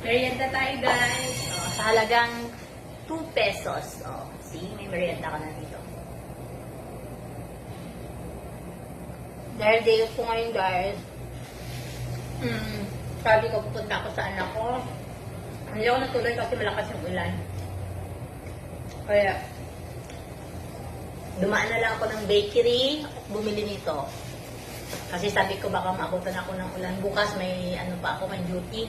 Merienda tayo, guys. Oh, sa halagang 2 pesos. Oh, see, may merienda ka na dito. Dahil day ko ngayon, guys. Sabi ko, pupunta ako sa anak ko. Hindi ako natuloy kasi malakas yung ulan. Kaya, dumaan na lang ako ng bakery at bumili nito. Kasi sabi ko baka maabutan ako ng ulan. Bukas may ano pa ako, may duty.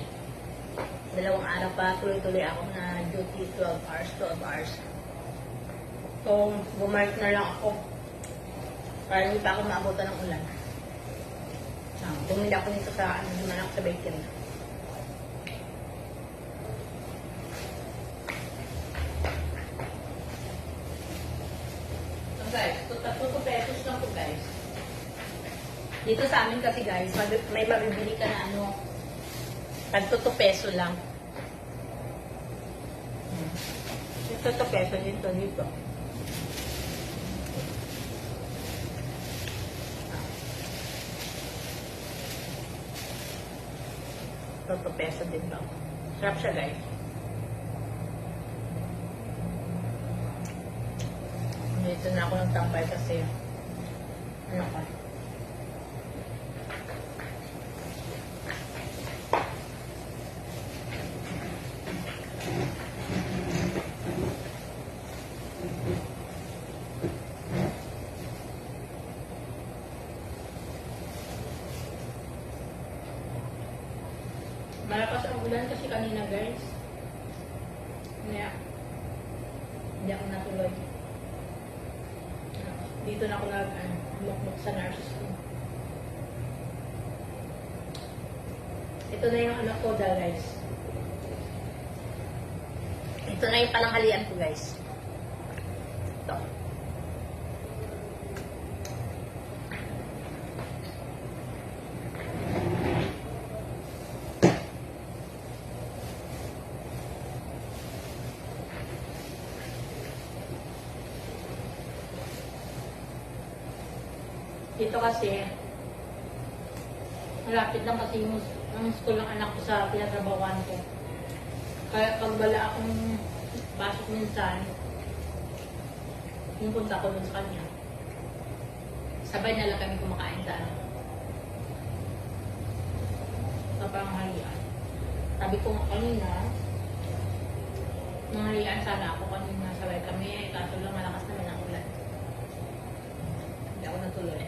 2 araw pa, tuloy-tuloy ako na duty, 12 hours. So, bumalik na lang ako. Para hindi pa ako maabutan ng ulan. Bumili ako nito sa, dumaan ako sa bakery. So guys, 2 pesos lang po guys. Dito sa amin kasi guys, may mabibili ka na ano, tag 2 peso lang. Ito 2 peso dito. Ito 2 peso dito. Sarap siya guys. Dito na ako ng tambay kasi ano ka. Malakas ang ulan kasi kanina guys. Kaya, hindi ako natuloy. Dito na ako nag-mukmuk sa nurses ko. Ito na yung anak ko guys. Ito na yung pananghalian ko guys. Ito. Dito kasi, malapit lang kasi yung school ng anak ko sa pinatrabawan ko. Kaya pag wala akong pasok minsan, pumunta ko dun sa kanya. Sabay na lang kami kumakain sa ano. Sa panghalian. Sabi ko nga kanina, nanghalian sana ako kanina, sabay kami, kaso lang malakas naman ang ulan. Hindi ako natuloy.